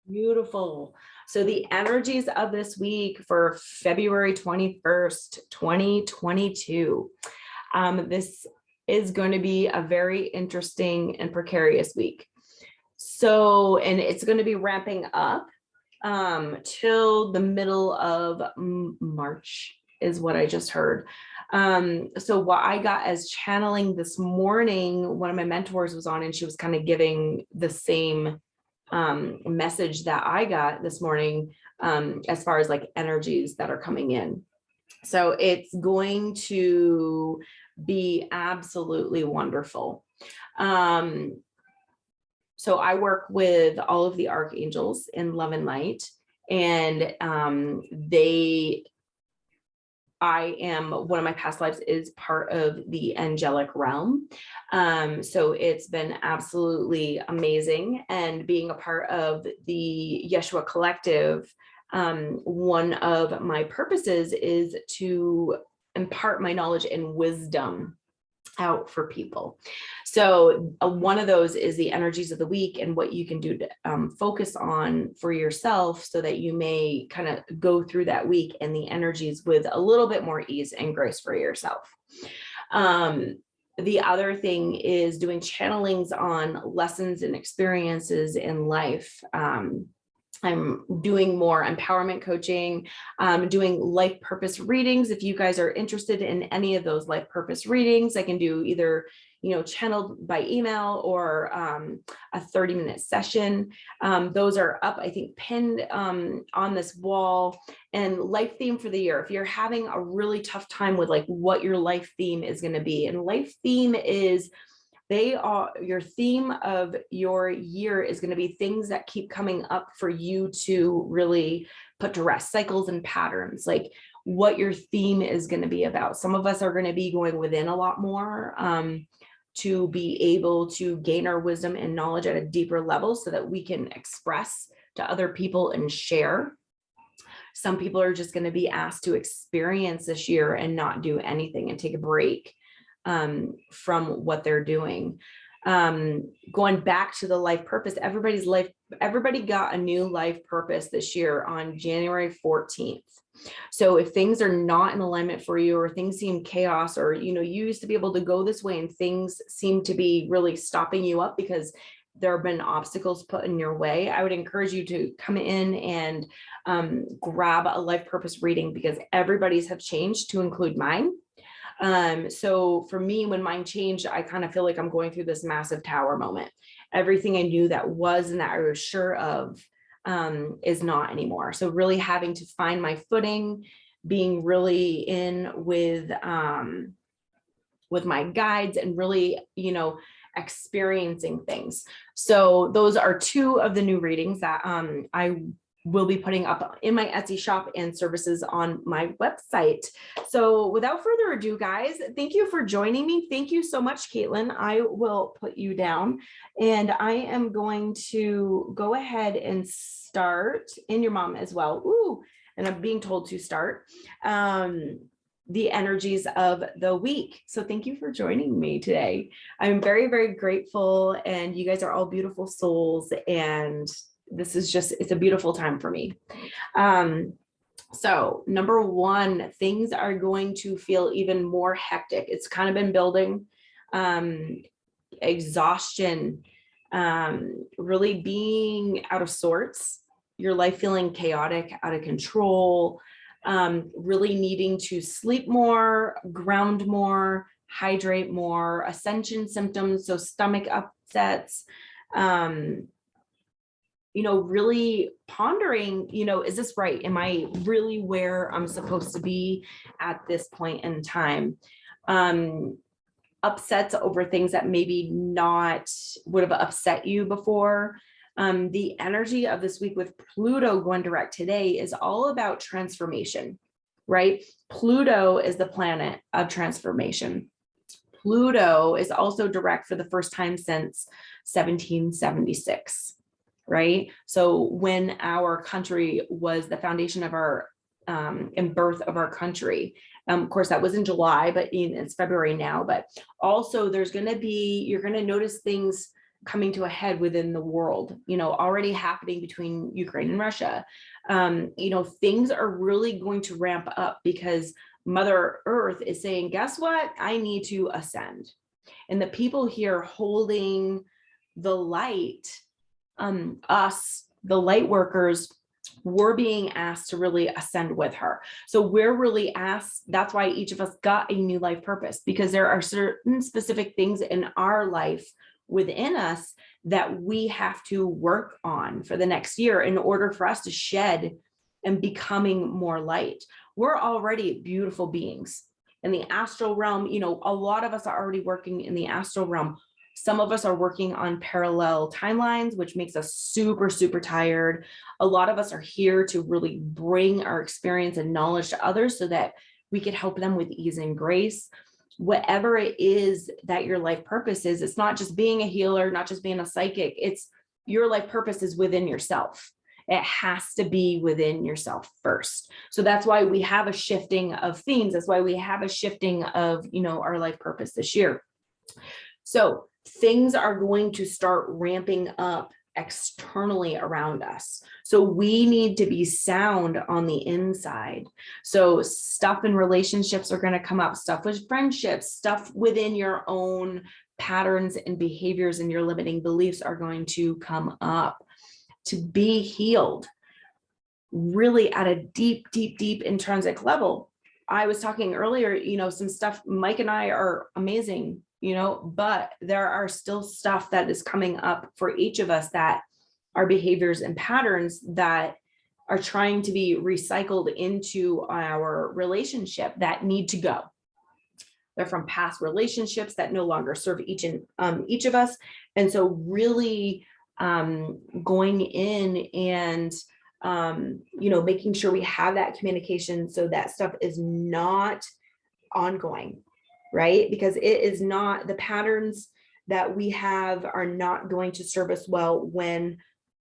Beautiful. So the energies of this week for February 21st, 2022. This is going to be a very interesting and precarious week. So, and it's going to be ramping up till the middle of March is what I just heard. So what I got as channeling this morning, one of my mentors was on and she was kind of giving the same message that I got this morning as far as like energies that are coming in. So it's going to be absolutely wonderful. So I work with all of the archangels in Love and Light, and I am, one of my past lives is part of the angelic realm. So it's been absolutely amazing. And being a part of the Yeshua Collective, one of my purposes is to impart my knowledge and wisdom out for people. So one of those is the energies of the week and what you can do to focus on for yourself so that you may kind of go through that week and the energies with a little bit more ease and grace for yourself. The other thing is doing channelings on lessons and experiences in life. I'm doing more empowerment coaching, doing life purpose readings. If you guys are interested in any of those life purpose readings, I can do either, channeled by email or a 30-minute session. Those are up, I think, pinned on this wall. And life theme for the year, if you're having a really tough time with like what your life theme is going to be, and life theme is your theme of your year is going to be things that keep coming up for you to really put to rest, cycles and patterns, like what your theme is going to be about. Some of us are going to be going within a lot more to be able to gain our wisdom and knowledge at a deeper level so that we can express to other people and share. Some people are just going to be asked to experience this year and not do anything and take a break from what they're doing. Going back to the life purpose, everybody got a new life purpose this year on January 14th. So if things are not in alignment for you, or things seem chaos, or, you used to be able to go this way and things seem to be really stopping you up because there have been obstacles put in your way, I would encourage you to come in and grab a life purpose reading, because everybody's have changed to include mine. So for me, when mine changed, I kind of feel like I'm going through this massive tower moment. Everything I knew that was and that I was sure of is not anymore. So really having to find my footing, being really in with my guides and really, experiencing things. So those are two of the new readings that I will be putting up in my Etsy shop and services on my website. So without further ado, guys, thank you for joining me. Thank you so much, Caitlin. I will put you down and I am going to go ahead and start, and your mom as well. Ooh, and I'm being told to start the energies of the week. So thank you for joining me today. I'm very, very grateful, and you guys are all beautiful souls, and this is it's a beautiful time for me. So number one, things are going to feel even more hectic. It's kind of been building, exhaustion, really being out of sorts, your life feeling chaotic, out of control, really needing to sleep more, ground more, hydrate more, ascension symptoms, so stomach upsets, really pondering, is this right? Am I really where I'm supposed to be at this point in time? Upsets over things that maybe not would have upset you before. The energy of this week with Pluto going direct today is all about transformation, right? Pluto is the planet of transformation. Pluto is also direct for the first time since 1776. Right? So when our country was the foundation of our and birth of our country, of course, that was in July, but it's February now. But also you're going to notice things coming to a head within the world, already happening between Ukraine and Russia. Things are really going to ramp up because Mother Earth is saying, guess what? I need to ascend. And the people here holding the light, us, the light workers, we're being asked to really ascend with her. So we're really asked, that's why each of us got a new life purpose, because there are certain specific things in our life within us that we have to work on for the next year in order for us to shed and becoming more light. We're already beautiful beings in the astral realm. A lot of us are already working in the astral realm. Some of us are working on parallel timelines, which makes us super, super tired. A lot of us are here to really bring our experience and knowledge to others so that we could help them with ease and grace. Whatever it is that your life purpose is, it's not just being a healer, not just being a psychic. It's your life purpose is within yourself. It has to be within yourself first. So that's why we have a shifting of themes. That's why we have a shifting of, our life purpose this year. So things are going to start ramping up externally around us. So we need to be sound on the inside. So stuff in relationships are going to come up, stuff with friendships, stuff within your own patterns and behaviors and your limiting beliefs are going to come up. To be healed really at a deep, deep, deep intrinsic level. I was talking earlier, some stuff, Mike and I are amazing, but there are still stuff that is coming up for each of us that are behaviors and patterns that are trying to be recycled into our relationship that need to go. They're from past relationships that no longer serve each of us. And so really going in and making sure we have that communication so that stuff is not ongoing, right? Because it is not, the patterns that we have are not going to serve us well when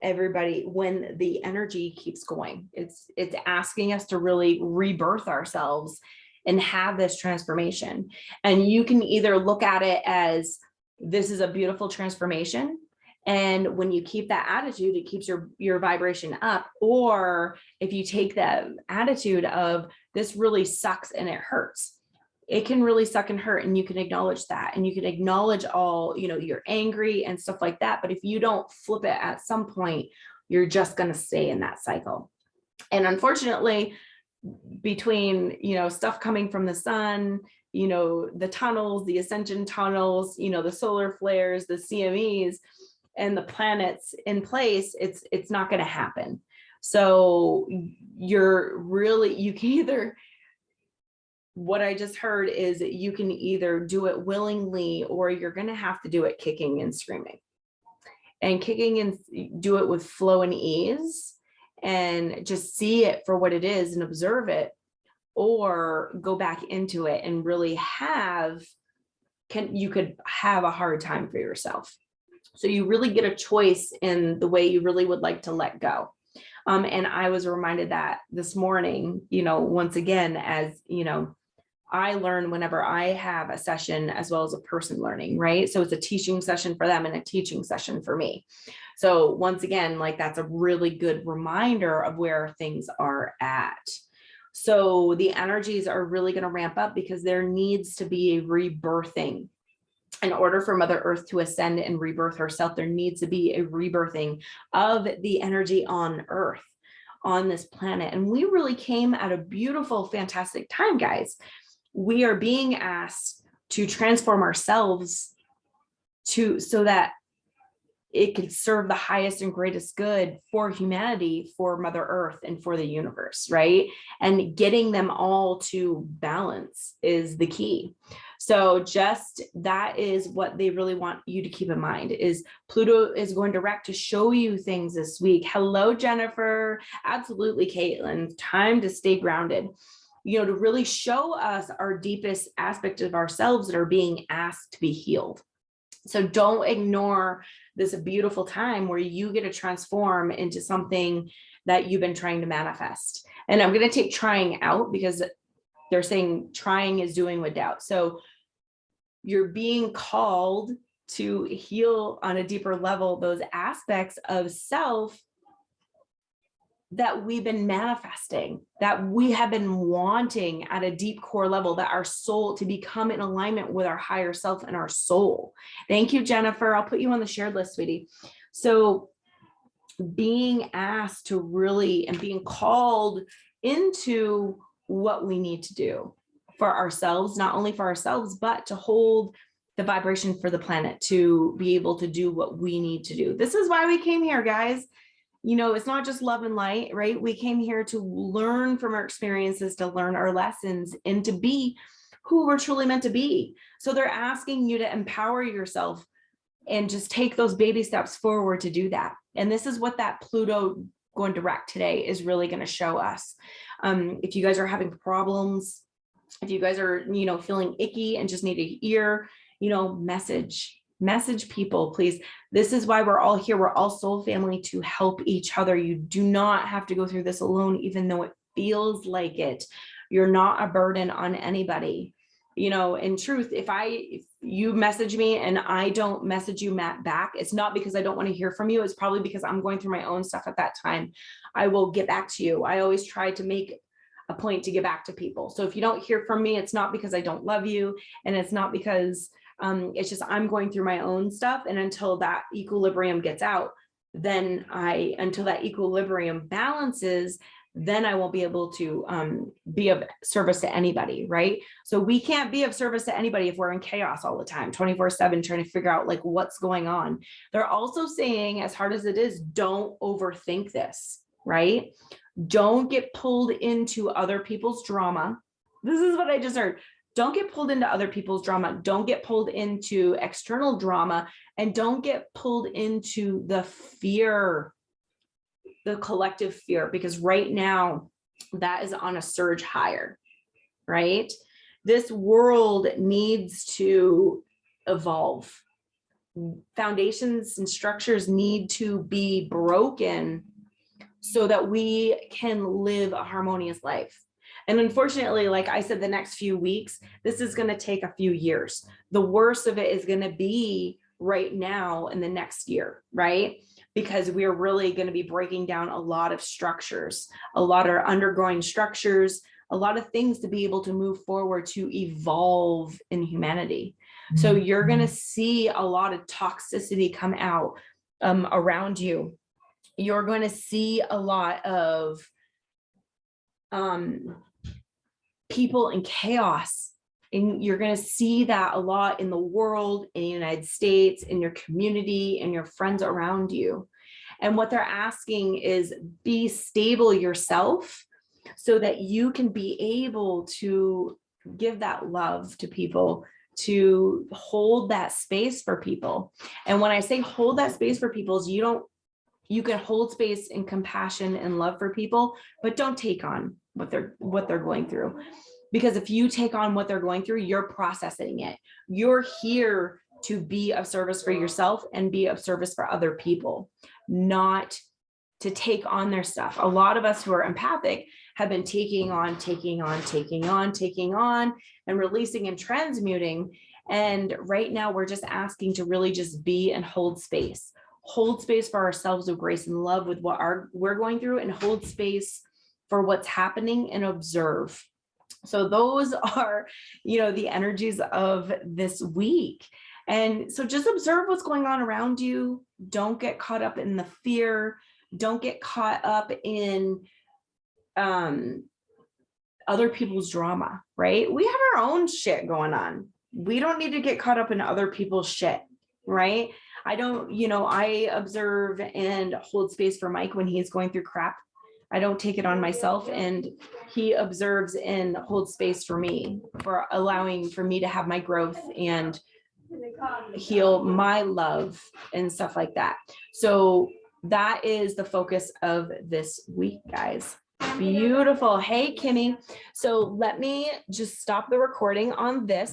the energy keeps going. It's asking us to really rebirth ourselves and have this transformation. And you can either look at it as this is a beautiful transformation, and when you keep that attitude, it keeps your vibration up. Or if you take that attitude of this really sucks and it hurts, it can really suck and hurt. And you can acknowledge that. And you can acknowledge all, you're angry and stuff like that. But if you don't flip it at some point, you're just going to stay in that cycle. And unfortunately, between, stuff coming from the sun, the tunnels, the ascension tunnels, the solar flares, the CMEs, and the planets in place, it's not going to happen. So you can either, what I just heard is that you can either do it willingly or you're going to have to do it kicking and screaming. And kicking and do it with flow and ease and just see it for what it is and observe it, or go back into it and really you could have a hard time for yourself. So you really get a choice in the way you really would like to let go. And I was reminded that this morning, once again, as, I learn whenever I have a session as well as a person learning, right? So it's a teaching session for them and a teaching session for me. So once again, that's a really good reminder of where things are at. So the energies are really going to ramp up because there needs to be a rebirthing. In order for Mother Earth to ascend and rebirth herself, there needs to be a rebirthing of the energy on Earth, on this planet. And we really came at a beautiful, fantastic time, guys. We are being asked to transform ourselves so that it can serve the highest and greatest good for humanity, for Mother Earth, and for the universe, right? And getting them all to balance is the key. So just that is what they really want you to keep in mind is Pluto is going direct to show you things this week. Hello, Jennifer. Absolutely, Caitlin. Time to stay grounded. To really show us our deepest aspect of ourselves that are being asked to be healed. So don't ignore this beautiful time where you get to transform into something that you've been trying to manifest. And I'm going to take trying out because they're saying trying is doing with doubt. So you're being called to heal on a deeper level those aspects of self that we've been manifesting, that we have been wanting at a deep core level, that our soul, to become in alignment with our higher self and our soul. Thank you, Jennifer. I'll put you on the shared list, sweetie. So being asked to really, and being called into what we need to do for ourselves, not only for ourselves, but to hold the vibration for the planet, to be able to do what we need to do. This is why we came here, guys. You know, it's not just love and light, right? We came here to learn from our experiences, to learn our lessons, and to be who we're truly meant to be. So they're asking you to empower yourself and just take those baby steps forward to do that. And this is what that Pluto going direct today is really going to show us. If you guys are having problems, if you guys are, you know, feeling icky and just need to hear, you know, message people, please. This is why we're all here. We're all soul family to help each other. You do not have to go through this alone, even though it feels like it. You're not a burden on anybody. You know, in truth, if you message me and I don't message you back, it's not because I don't want to hear from you. It's probably because I'm going through my own stuff at that time. I will get back to you. I always try to make a point to get back to people. So if you don't hear from me, it's not because I don't love you. And it's not because it's just I'm going through my own stuff. And until that equilibrium gets out, then until that equilibrium balances, then I won't be able to be of service to anybody, right? So we can't be of service to anybody if we're in chaos all the time, 24/7, trying to figure out like what's going on. They're also saying, as hard as it is, don't overthink this, right? Don't get pulled into other people's drama. This is what I just heard. Don't get pulled into other people's drama. Don't get pulled into external drama, and don't get pulled into the fear, the collective fear, because right now that is on a surge higher, right? This world needs to evolve. Foundations and structures need to be broken so that we can live a harmonious life. And unfortunately, like I said, the next few weeks, this is going to take a few years. The worst of it is going to be right now in the next year, right? Because we're really going to be breaking down a lot of structures, a lot of undergoing structures, a lot of things to be able to move forward, to evolve in humanity. So you're going to see a lot of toxicity come out around you. You're going to see a lot of people in chaos. And you're going to see that a lot in the world, in the United States, in your community, and your friends around you. And what they're asking is be stable yourself so that you can be able to give that love to people, to hold that space for people. And when I say hold that space for people, is you can hold space and compassion and love for people, but don't take on what they're going through. Because if you take on what they're going through, you're processing it. You're here to be of service for yourself and be of service for other people, not to take on their stuff. A lot of us who are empathic have been taking on, and releasing and transmuting. And right now we're just asking to really just be and hold space for ourselves with grace and love with what we're going through, and hold space for what's happening and observe. So those are, the energies of this week. And so just observe what's going on around you. Don't get caught up in the fear. Don't get caught up in other people's drama, right? We have our own shit going on. We don't need to get caught up in other people's shit, right? I observe and hold space for Mike when he's going through crap. I don't take it on myself, and he observes and holds space for me, for allowing for me to have my growth and heal my love and stuff like that. So that is the focus of this week, guys. Beautiful. Hey, Kimmy. So let me just stop the recording on this.